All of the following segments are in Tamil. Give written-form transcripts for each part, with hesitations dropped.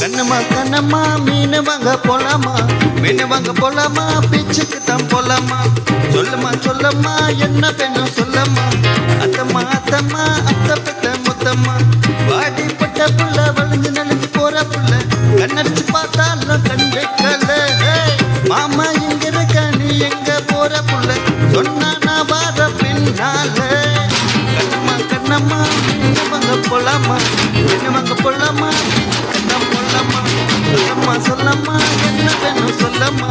கண்ணம்மா கண்ணம்மா மீன் வாங்க போலாமா, மீன் வாங்க போலாமா, பீச்சுக்கு தான் போலாமா. சொல்லம்மா சொல்லம்மா என்ன வேணும் சொல்லம்மா, அத்தம்மா அத்தம்மா அத்த பெத்த முத்தம்மா. வாடி பட்ட புள்ள வளைஞ்சு நெளிஞ்சு போற புள்ள, கண்ணடிச்சு பார்த்தாலும் கண் வைக்கல. மாமா எங்க இருக்க நீ எங்க போற புள்ள, சொன்னா நான் வார பின்னால. கண்ணம்மா கண்ணம்மா மீன் வாங்க போலாமா, மீன் வாங்க போலாமா, போலாமா. சொல்லம்மா சொல்லம்மா என்ன வேணும் சொல்லம்மா,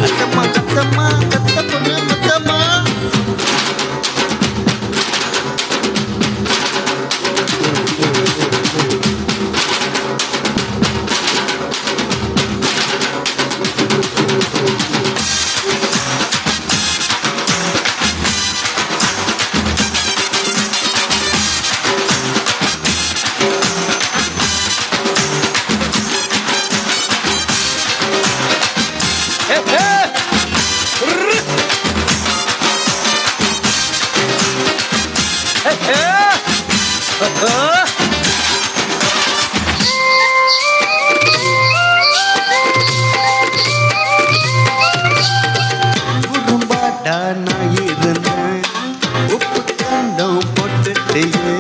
அத்தம்மா அத்தம்மா கத்த பொண்ணு முத்தம்மா. குறும்பாடா நான் இருந்தேன், உப்பு கண்டம் போட்டுட்டியே.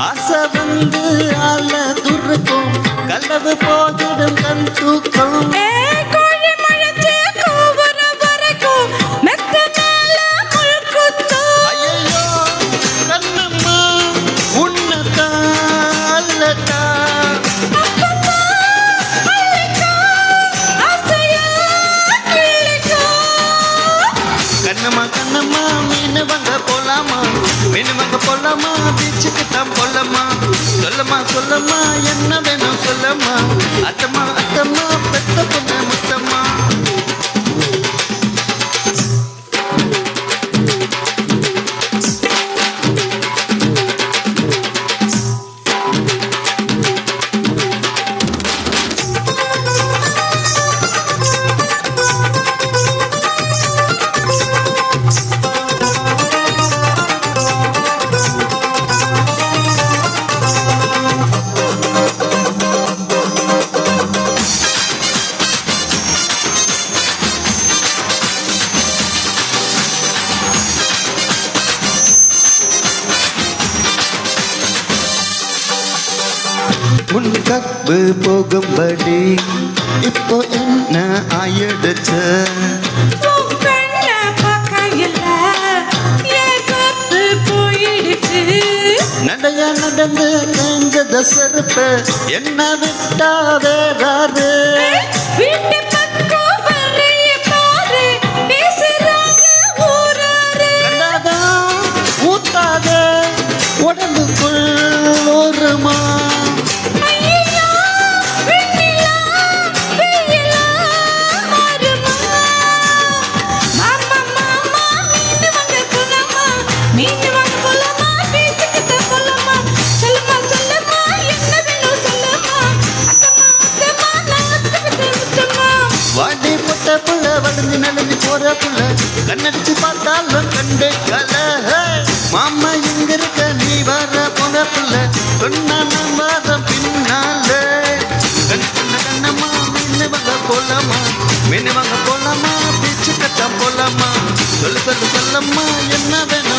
ஆசை வந்து ஆள துருக்கும், கலவு போதிடும் கண் தூக்கம். கண்ணம்மா கண்ணம்மா மீன் வாங்க போலாமா, மீன் வாங்க போலாமா, பீச்சுக்கு தான் போலாமா. சொல்லம்மா சொல்லம்மா என்ன வேணும் சொல்லம்மா, அத்தம்மா அத்தம்மா பெத்த பொண்ணு முத்தம்மா. உன் கற்பு போகும்படி இப்போ என்ன ஆயிடுச்சு, நடைய நடந்து நெஞ்சத செருப்பு என்ன விட்டா வேறாரு. ஊத்தாத உடம்புக்குள் ஊருமா, வாடி போட்ட புள்ள வளைஞ்சு நெளிஞ்சு போற புள்ள, கண்ணடிச்சு பார்த்தாலும் கண்டு கல. மாமா எங்க இருக்க நீ வர போன புள்ள, சொன்னா நான் வர பின்னால. கண்ணம்மா மீன் வாங்க போலாமா, மீன் வாங்க போலாமா, பீச்சு கட்ட போலாமா. சொல்லம்மா என்ன வேணும்